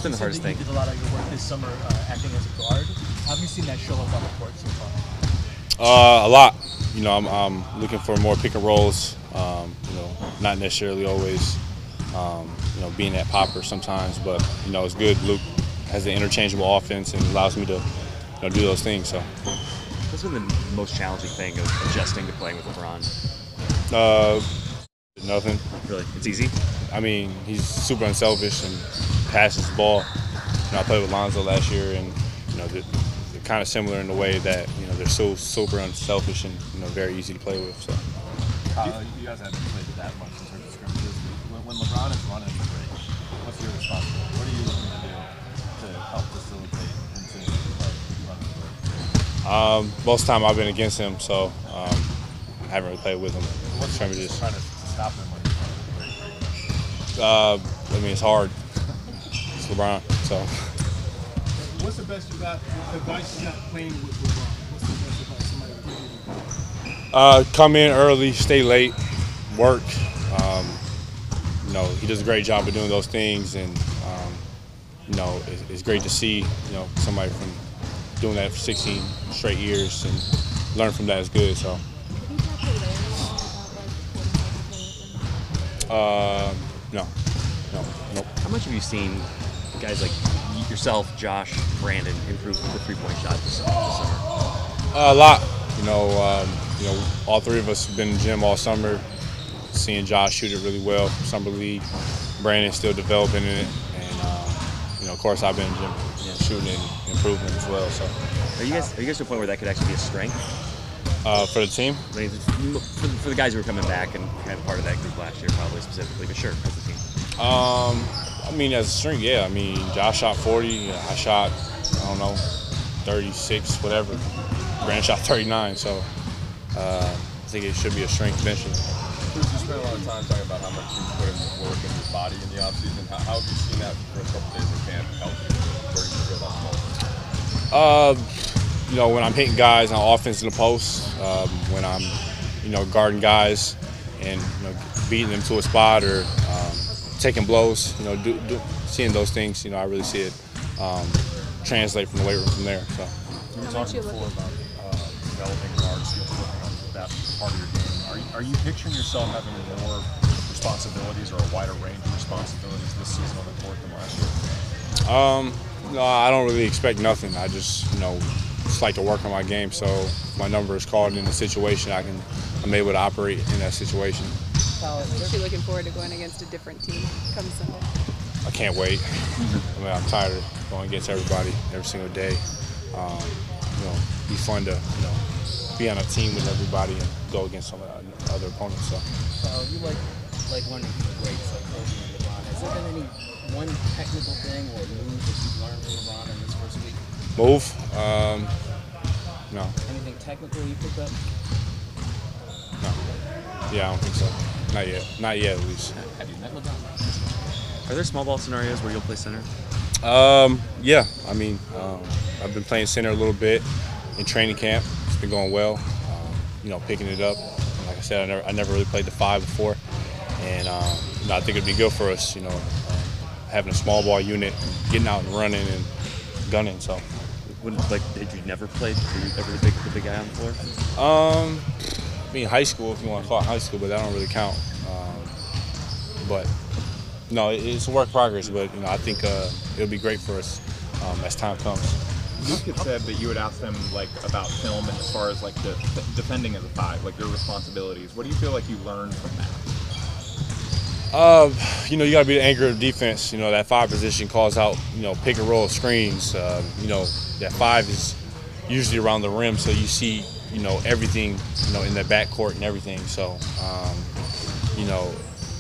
What's been the hardest thing? You did a lot of your work this summer acting as a guard. How have you seen that show up on the court so far? A lot. You know, I'm looking for more pick and rolls. You know, not necessarily always, you know, being that popper sometimes, but you know, it's good. Luke has an interchangeable offense and allows me to, you know, do those things. So. What's been the most challenging thing of adjusting to playing with LeBron? Nothing. Really, it's easy. I mean, he's super unselfish and passes the ball. You know, I played with Lonzo last year, and you know, they're kind of similar in the way that you know they're so super unselfish and you know very easy to play with. So. You guys haven't played that much in terms of scrimmages. When LeBron is running the break, what's your responsibility? What are you looking to do to help facilitate him to run the break? Most of the time I've been against him, so I haven't really played with him. What's scrimmages? Trying to stop him when he's running the break? I mean, it's hard. It's LeBron, so. What's the best advice you got playing with LeBron? What's the best advice somebody would give you? Come in early, stay late, work. You know, he does a great job of doing those things, and you know, it's great to see you know somebody from doing that for 16 straight years and learn from that is good. So. No, nope. How much have you seen guys like yourself, Josh, Brandon improve the three-point shot this summer? A lot. You know, all three of us have been in the gym all summer, seeing Josh shoot it really well from summer league. Brandon still developing in it, and you know, of course, I've been in the gym shooting and improving as well. So, are you guys to a point where that could actually be a strength? For the team? I mean, for the guys who were coming back and kind of part of that group last year, probably specifically, but sure, as a team. I mean, as a string, yeah. I mean, Josh shot 40. I shot, I don't know, 36, whatever. Brandon shot 39. So I think it should be a strength eventually. You spent a lot of time talking about how much you put in the work in your body in the offseason. How have you seen that for a couple days of camp help you where you feel that most? You know, when I'm hitting guys on offense in the post, when I'm, you know, guarding guys and you know beating them to a spot or taking blows, you know, seeing those things, you know, I really see it translate from the weight room from there. So. You were talking before about developing guard skills, working on that part of your game. Are you picturing yourself having more responsibilities or a wider range of responsibilities this season on the court than last year? No, I don't really expect nothing. I just, you know, just like to work on my game. So if my number is called in a situation, I'm able to operate in that situation. Are you looking forward to going against a different team come Sunday? I can't wait. I mean, I'm tired of going against everybody every single day. You know, be fun to, you know, be on a team with everybody and go against some other opponents. So. You like one of the greats like Kobe and LeBron. Has there been any one technical thing or move that you've learned from LeBron in this first week? Move? No. Anything technical you picked up? No. Yeah, I don't think so. Not yet. Not yet, at least. Have you met LeBron? Are there small ball scenarios where you'll play center? Yeah. I mean, I've been playing center a little bit in training camp. It's been going well. You know, picking it up. And like I said, I never really played the 5 before, and you know, I think it'd be good for us. You know, having a small ball unit, getting out and running and gunning. So. Did you never play? Were you ever the big guy on the floor? I mean, high school, if you want to call it high school, but that don't really count. But no, it's a work in progress. But you know, I think it'll be great for us as time comes. Luke had said that you would ask them like about film and as far as like the defending as a 5, like your responsibilities. What do you feel like you learned from that? You know, you got to be the anchor of defense. You know, that 5 position calls out, you know, pick and roll screens. You know, that 5 is usually around the rim, so you see, you know, everything, you know, in the backcourt and everything. So, you know,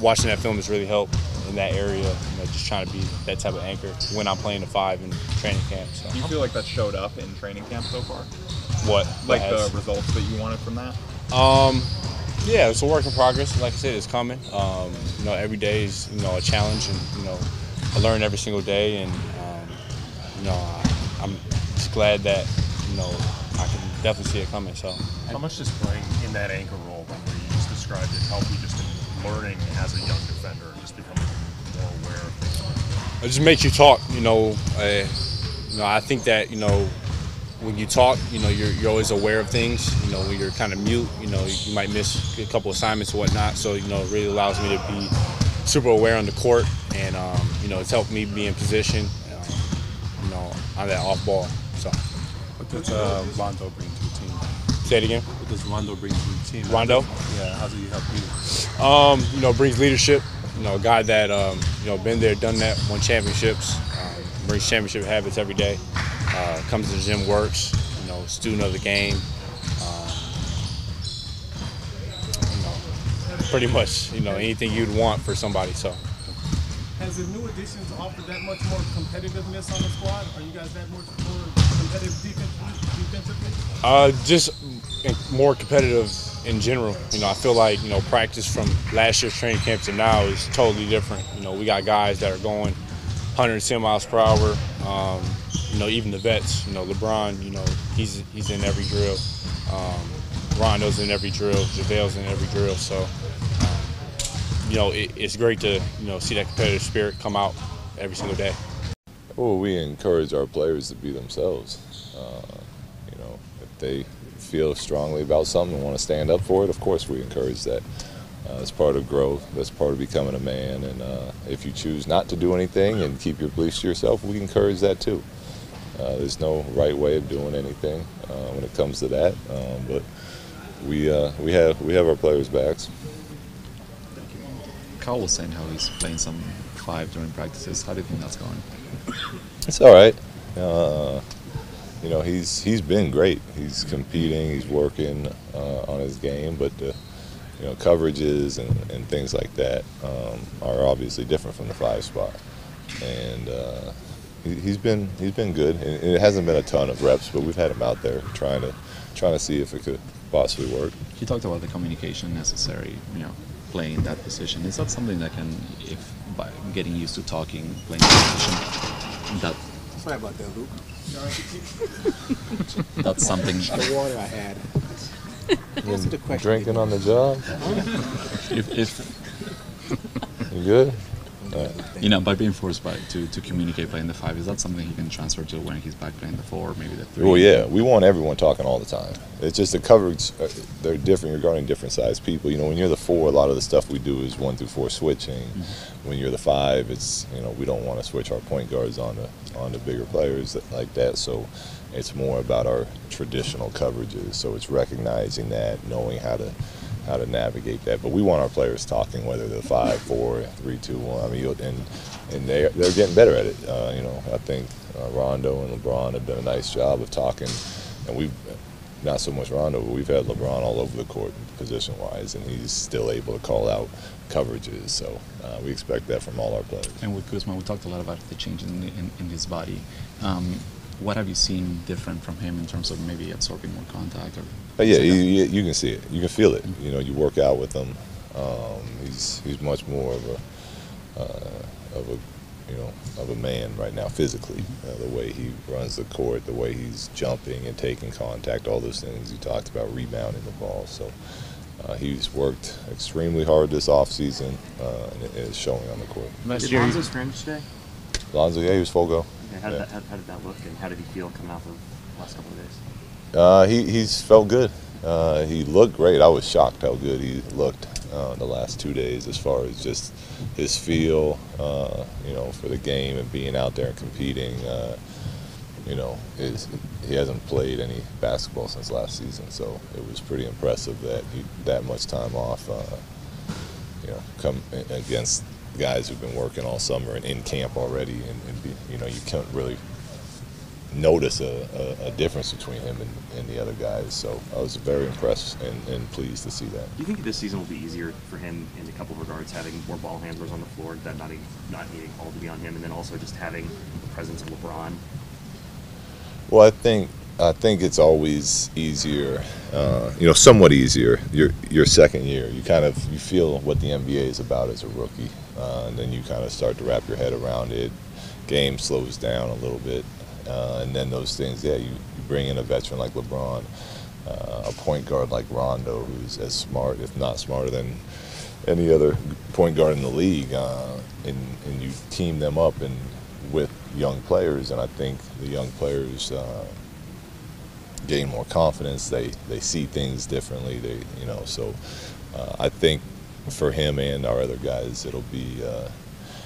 watching that film has really helped in that area. You know, just trying to be that type of anchor when I'm playing the 5 in training camp. So. Do you feel like that showed up in training camp so far? What? Like the results that you wanted from that? Yeah, it's a work in progress. Like I said, it's coming. You know, every day is, you know, a challenge, and you know, I learn every single day, and you know, I'm just glad that, you know, I can definitely see it coming. So. How much does playing in that anchor role, where you just described it, help you just in learning as a young defender, just becoming more aware of things? It just makes you talk. I think that when you talk, you're always aware of things. When you're kind of mute, you might miss a couple assignments or whatnot. So it really allows me to be super aware on the court, and it's helped me be in position, on that off ball. So. What does Lonzo bring to the team? Say it again. What does Lonzo bring to the team? Rondo? Yeah, how does he help you? Brings leadership. A guy that been there, done that, won championships. Brings championship habits every day. Comes to the gym, works. Student of the game. Pretty much, anything you'd want for somebody. So. Has the new additions offered that much more competitiveness on the squad? Are you guys that much more competitive defensively? Just more competitive in general. I feel like practice from last year's training camp to now is totally different. We got guys that are going 110 miles per hour. Even the vets. LeBron. He's in every drill. Rondo's in every drill. JaVale's in every drill. So. It's great to see that competitive spirit come out every single day. Well, we encourage our players to be themselves. If they feel strongly about something and want to stand up for it, of course we encourage that. It's part of growth. That's part of becoming a man. And if you choose not to do anything and keep your beliefs to yourself, we encourage that too. There's no right way of doing anything when it comes to that. But we have our players' backs. Kyle was saying how he's playing some 5 during practices. How do you think that's going? It's all right. He's been great. He's competing. He's working on his game, but the coverages and things like that are obviously different from the 5 spot. And he's been good. And it hasn't been a ton of reps, but we've had him out there trying to see if it could possibly work. He talked about the communication necessary, playing that position. Is that something that can, if by getting used to talking, playing that position, that? Sorry about that, Luke. That's something. The water I had. Answer the question. Drinking on the job? You good? By being forced to communicate playing the 5, is that something he can transfer to when he's back playing the 4, maybe the 3? Well, yeah, we want everyone talking all the time. It's just the coverage, they're different. You're guarding different size people. When you're the 4, a lot of the stuff we do is 1 through 4 switching. Mm-hmm. When you're the 5, it's we don't want to switch our point guards on the bigger players like that. So it's more about our traditional coverages. So it's recognizing that, knowing how to navigate that. But we want our players talking, whether they're 5, 4, 3, 2, 1. And they're getting better at it. I think Rondo and LeBron have done a nice job of talking, and we've not so much Rondo, but we've had LeBron all over the court position-wise, and he's still able to call out coverages. So we expect that from all our players. And with Kuzma, we talked a lot about the change in his body. What have you seen different from him in terms of maybe absorbing more contact? Yeah, you can see it. You can feel it. You work out with him. He's much more of a man right now physically. The way he runs the court, the way he's jumping and taking contact, all those things you talked about, rebounding the ball. So he's worked extremely hard this offseason, and it is showing on the court. Did Lonzo scrimmage today? Lonzo, yeah, he was full go. Okay, how did that look, and how did he feel coming off of the last couple of days? He's felt good. He looked great. I was shocked how good he looked the last 2 days as far as just his feel, for the game and being out there and competing. He hasn't played any basketball since last season, so it was pretty impressive that that much time off, come against guys who've been working all summer and in camp already, and you can't really notice a difference between him and the other guys. So I was very impressed and pleased to see that. Do you think this season will be easier for him in a couple of regards, having more ball handlers on the floor, that not needing all to be on him, and then also just having the presence of LeBron? Well, I think it's always easier, somewhat easier. Your second year, you feel what the NBA is about as a rookie, and then you kind of start to wrap your head around it. Game slows down a little bit, and then those things. Yeah, you bring in a veteran like LeBron, a point guard like Rondo, who's as smart, if not smarter than any other point guard in the league, and you team them up and with young players, and I think the young players gain more confidence. They see things differently. So I think for him and our other guys, it'll be.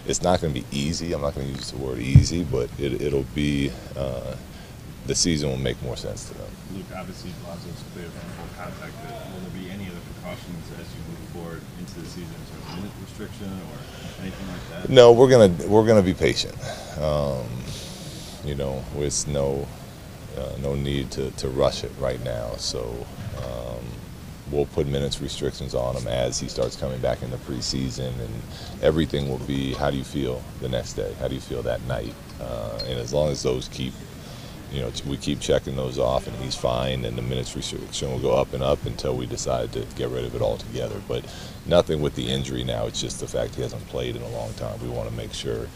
It's not going to be easy. I'm not going to use the word easy, but it'll be. The season will make more sense to them. Luke, obviously, Lonzo's clear from full contact. But will there be any other precautions as you move forward into the season, in terms of minute restriction or anything like that? No, we're gonna be patient. With no need to rush it right now. So we'll put minutes restrictions on him as he starts coming back in the preseason, and everything will be, how do you feel the next day? How do you feel that night? And as long as those keep, we keep checking those off and he's fine, and the minutes restriction will go up and up until we decide to get rid of it altogether. But nothing with the injury now. It's just the fact he hasn't played in a long time. We want to make sure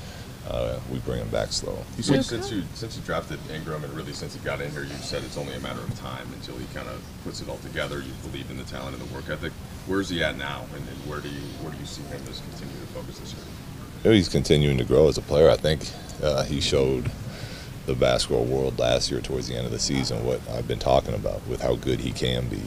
we bring him back slow. You said since you drafted Ingram, and really since he got in here, you said it's only a matter of time until he kind of puts it all together. You believe in the talent and the work ethic. Where's he at now, and where do you see him as continue to focus this year? He's continuing to grow as a player. I think he showed the basketball world last year towards the end of the season what I've been talking about with how good he can be.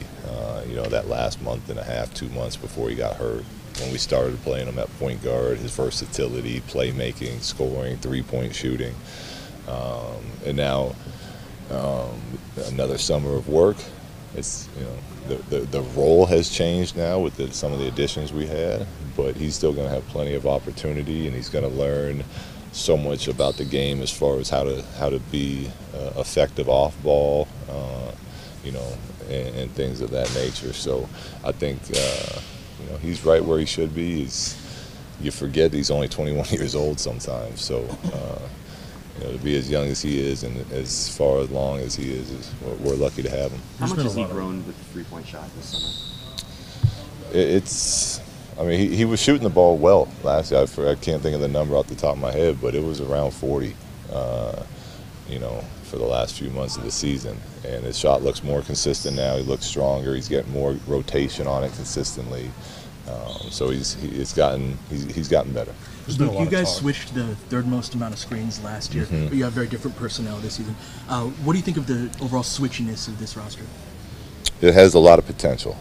That last month and a half, 2 months before he got hurt, when we started playing him at point guard, his versatility, playmaking, scoring, three-point shooting, and now another summer of work. It's the role has changed now with some of the additions we had, but he's still going to have plenty of opportunity, and he's going to learn so much about the game as far as how to be effective off ball, and things of that nature. So I think he's right where he should be. You forget he's only 21 years old sometimes. So to be as young as he is and as far along as he is we're lucky to have him. How much has he grown with the three-point shot this summer? He was shooting the ball well last year. I can't think of the number off the top of my head, but it was around 40, for the last few months of the season. And his shot looks more consistent now. He looks stronger. He's getting more rotation on it consistently. So he's gotten better. Luke, you guys switched the third most amount of screens last year, but you have very different personnel this season. What do you think of the overall switchiness of this roster? It has a lot of potential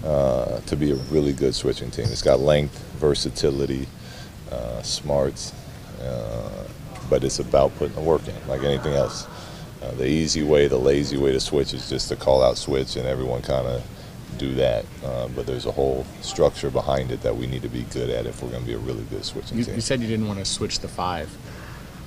to be a really good switching team. It's got length, versatility, smarts, but it's about putting the work in, like anything else. The easy way, the lazy way to switch is just to call out switch, and everyone kind of do that. But there's a whole structure behind it that we need to be good at if we're going to be a really good switching team. You said you didn't want to switch the five,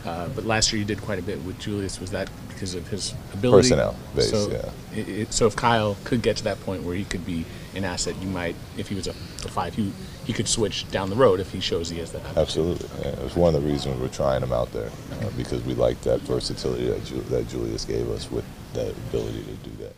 but last year you did quite a bit with Julius. Was that because of his ability? Personnel based, yeah. So if Kyle could get to that point where he could be an asset, you might, if he was a five, he could switch down the road if he shows he has that opportunity. Absolutely. Yeah, it was one of the reasons we're trying him out there, because we like that versatility that Julius gave us with that ability to do that.